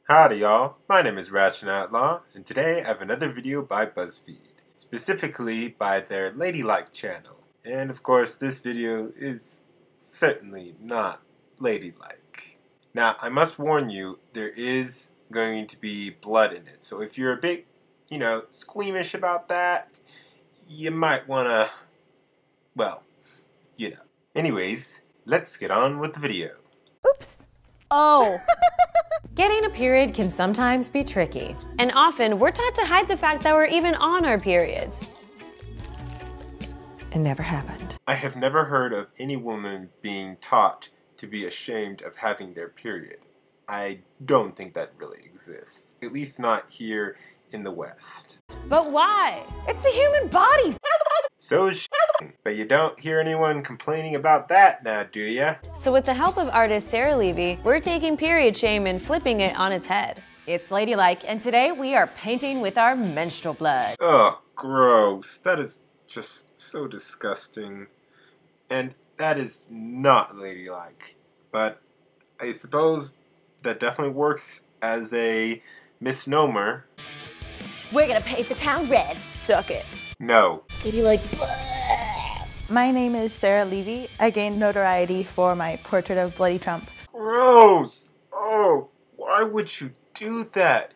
Howdy y'all, my name is Ration Outlaw, and today I have another video by BuzzFeed, specifically by their Ladylike channel. And of course this video is certainly not ladylike. Now I must warn you, there is going to be blood in it, so if you're a bit, squeamish about that, you might wanna, well, Anyways, let's get on with the video. Oops. Oh. Getting a period can sometimes be tricky, and often we're taught to hide the fact that we're even on our periods. It never happened. I have never heard of any woman being taught to be ashamed of having their period. I don't think that really exists, at least not here in the West. But why? It's the human body! So but you don't hear anyone complaining about that now, do ya? So with the help of artist Sarah Levy, we're taking period shame and flipping it on its head. It's ladylike, and today we are painting with our menstrual blood. Oh, gross. That is just so disgusting. And that is not ladylike. But I suppose that definitely works as a misnomer. We're gonna paint the town red. Suck it. No. Did you like blood? My name is Sarah Levy. I gained notoriety for my portrait of Bloody Trump. Gross! Oh, why would you do that?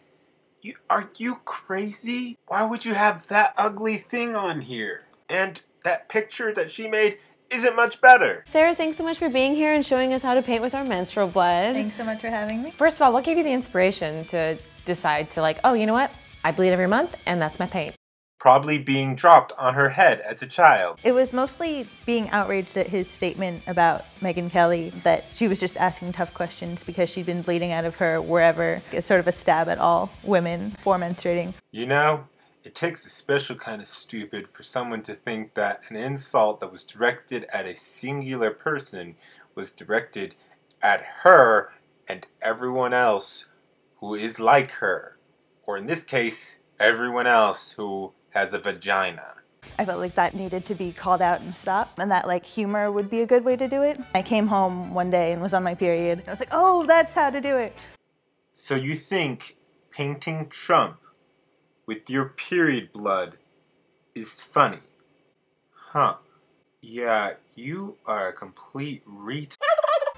Are you crazy? Why would you have that ugly thing on here? And that picture that she made isn't much better. Sarah, thanks so much for being here and showing us how to paint with our menstrual blood. Thanks so much for having me. First of all, what gave you the inspiration to decide to oh, you know what? I bleed every month and that's my paint. Probably being dropped on her head as a child. It was mostly being outraged at his statement about Megyn Kelly, that she was just asking tough questions because she'd been bleeding out of her wherever. It's sort of a stab at all women for menstruating. You know, it takes a special kind of stupid for someone to think that an insult that was directed at a singular person was directed at her and everyone else who is like her. Or in this case, everyone else who has a vagina. I felt like that needed to be called out and stopped, and that humor would be a good way to do it. I came home one day and was on my period. I was like, oh, that's how to do it. So you think painting Trump with your period blood is funny? Huh. Yeah, you are a complete retard.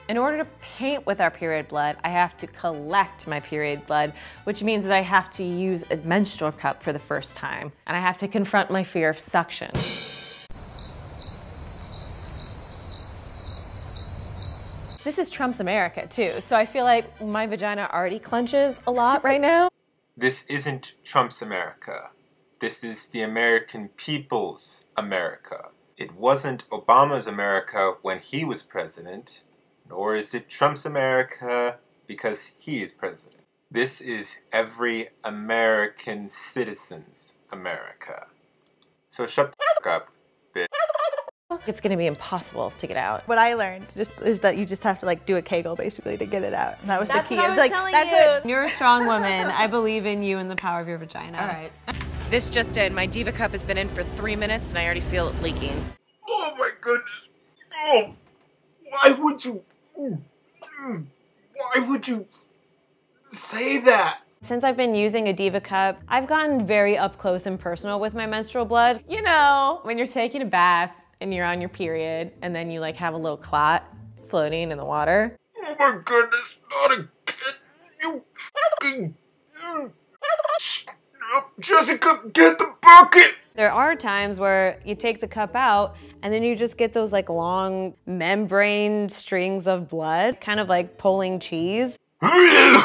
In order to paint with our period blood, I have to collect my period blood, which means that I have to use a menstrual cup for the first time, and I have to confront my fear of suction. This is Trump's America, too, so I feel like my vagina already clenches a lot right now. This isn't Trump's America. This is the American people's America. It wasn't Obama's America when he was president. Nor is it Trump's America because he is president. This is every American citizen's America. So shut the fuck up, bitch. It's gonna be impossible to get out. What I learned is that you just have to do a Kegel basically to get it out. And that was the key. What I was telling you. You're a strong woman. I believe in you and the power of your vagina. All right. This just in. My Diva Cup has been in for 3 minutes and I already feel it leaking. Oh my goodness. Oh, why would you say that? Since I've been using a Diva Cup, I've gotten very up close and personal with my menstrual blood. You know, when you're taking a bath and you're on your period and then you have a little clot floating in the water. Oh my goodness, not again. You fucking... Jessica, get the bucket! There are times where you take the cup out and then you just get those long membrane strings of blood, kind of like pulling cheese. I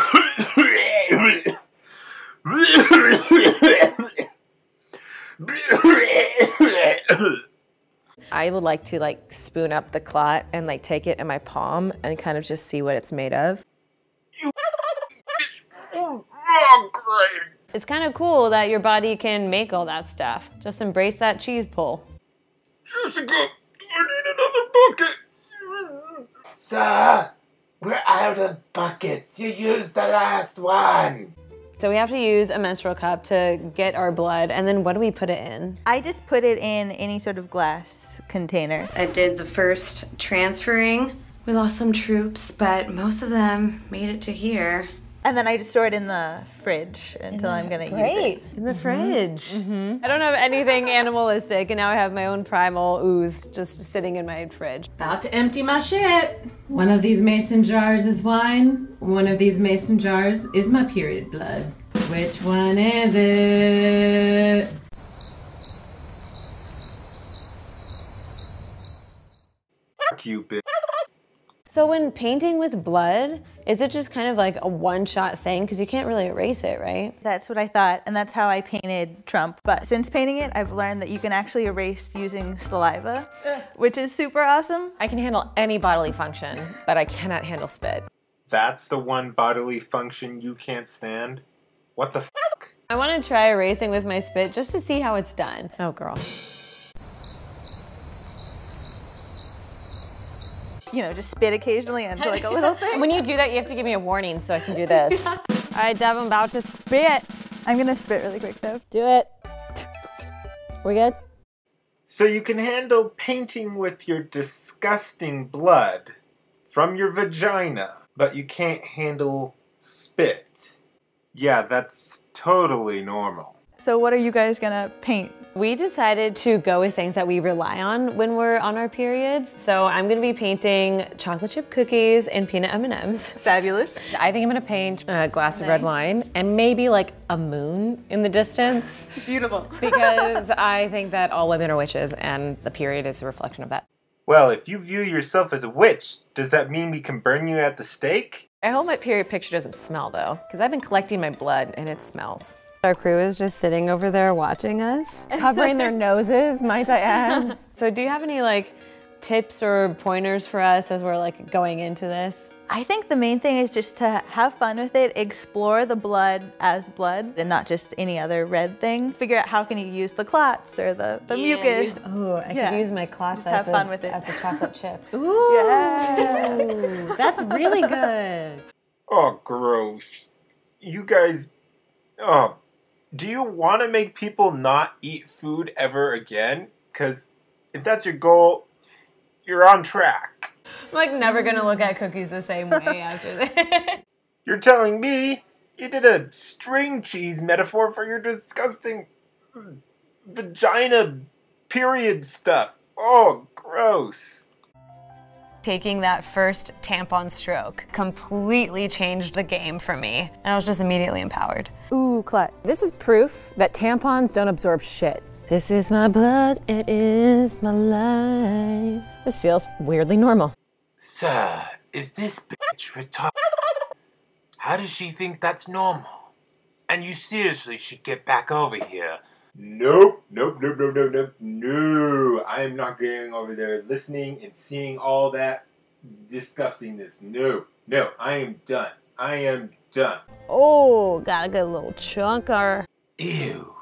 would like to spoon up the clot and take it in my palm and kind of just see what it's made of. Oh, great. It's kind of cool that your body can make all that stuff. Just embrace that cheese pull. Jessica, I need another bucket. Sir, we're out of buckets. You used the last one. So we have to use a menstrual cup to get our blood, and then what do we put it in? I just put it in any sort of glass container. I did the first transferring. We lost some troops, but most of them made it to here. And then I just store it in the fridge until I'm gonna use it. In the fridge. I don't have anything animalistic, and now I have my own primal ooze just sitting in my fridge. About to empty my shit. One of these mason jars is wine. One of these mason jars is my period blood. Which one is it? Fuck you, bitch. So when painting with blood, is it just kind of like a one-shot thing? Because you can't really erase it, right? That's what I thought, and that's how I painted Trump. But since painting it, I've learned that you can actually erase using saliva, which is super awesome. I can handle any bodily function, but I cannot handle spit. That's the one bodily function you can't stand? What the fuck? I want to try erasing with my spit just to see how it's done. Oh, girl. You know, just spit occasionally onto like a little thing. When you do that, you have to give me a warning so I can do this. All right, Dev, I'm about to spit. I'm gonna spit really quick though. Do it. We good? So you can handle painting with your disgusting blood from your vagina, but you can't handle spit. Yeah, that's totally normal. So what are you guys gonna paint? We decided to go with things that we rely on when we're on our periods. So I'm gonna be painting chocolate chip cookies and peanut M&Ms. Fabulous. I think I'm gonna paint a glass of red wine and maybe like a moon in the distance. Beautiful. Because I think that all women are witches and the period is a reflection of that. Well, if you view yourself as a witch, does that mean we can burn you at the stake? I hope my period picture doesn't smell though, because I've been collecting my blood and it smells. Our crew is just sitting over there watching us, covering their noses, might I add. So do you have any like tips or pointers for us as we're like going into this? I think the main thing is just to have fun with it, explore the blood as blood and not just any other red thing. Figure out how can you use the clots or the mucus. I could use my clots Just have fun with it. as the chocolate chips. Ooh. Yeah. That's really good. Oh, gross. You guys, do you want to make people not eat food ever again? Because if that's your goal, you're on track. I'm like never gonna look at cookies the same way after this. You're telling me you did a string cheese metaphor for your disgusting vagina period stuff. Oh, gross. Taking that first tampon stroke completely changed the game for me, and I was just immediately empowered. Ooh, clot. This is proof that tampons don't absorb shit. This is my blood, it is my life. This feels weirdly normal. Sir, is this bitch retarded? How does she think that's normal? And you seriously should get back over here. Nope. No, I am not getting over there listening and seeing all that disgustingness. No, I am done. I am done. Oh, got a good little chunker. Ew.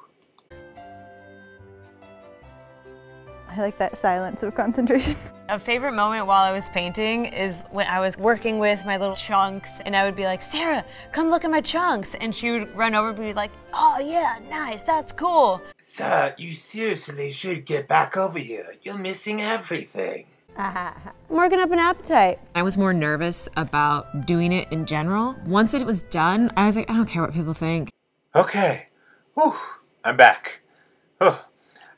I like that silence of concentration. A favorite moment while I was painting is when I was working with my little chunks and I would be like, Sarah, come look at my chunks. And she would run over and be like, oh yeah, nice, that's cool. Sir, you seriously should get back over here. You're missing everything. I'm working up an appetite. I was more nervous about doing it in general. Once it was done, I was like, I don't care what people think. Okay. Whew. I'm back. Oh,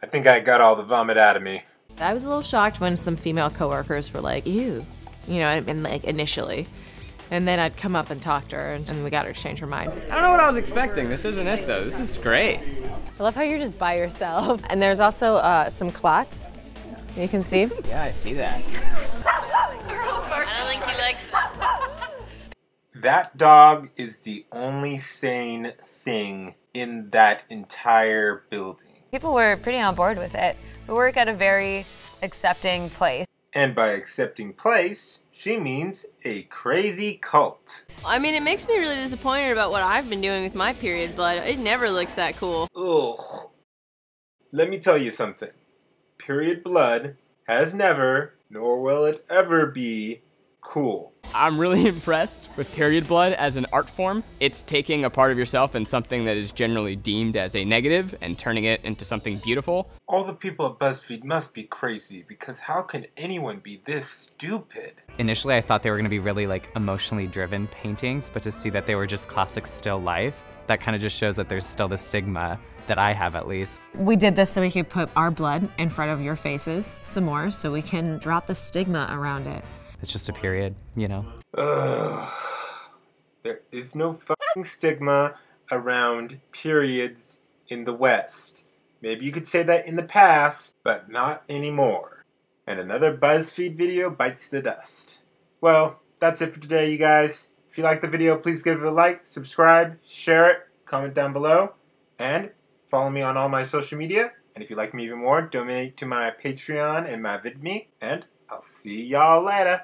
I think I got all the vomit out of me. I was a little shocked when some female coworkers were like, ew, you know, and like initially. And then I'd come up and talk to her and we got her to change her mind. I don't know what I was expecting. This isn't it though. This is great. I love how you're just by yourself. And there's also some clots you can see. Yeah, I see that. I don't think he likes it. That dog is the only sane thing in that entire building. People were pretty on board with it. We work at a very accepting place. And by accepting place, she means a crazy cult. I mean, it makes me really disappointed about what I've been doing with my period blood. It never looks that cool. Ugh. Let me tell you something. Period blood has never, nor will it ever be, Cool. I'm really impressed with period blood as an art form. It's taking a part of yourself and something that is generally deemed as a negative and turning it into something beautiful. All the people at BuzzFeed must be crazy, because how can anyone be this stupid? Initially, I thought they were going to be really like emotionally driven paintings, but to see that they were just classic still life, that kind of just shows that there's still the stigma that I have, at least. We did this so we could put our blood in front of your faces some more so we can drop the stigma around it. It's just a period, you know? Ugh. There is no fucking stigma around periods in the West. Maybe you could say that in the past, but not anymore. And another BuzzFeed video bites the dust. Well, that's it for today, you guys. If you liked the video, please give it a like, subscribe, share it, comment down below, and follow me on all my social media. And if you like me even more, donate to my Patreon and my VidMe, and I'll see y'all later.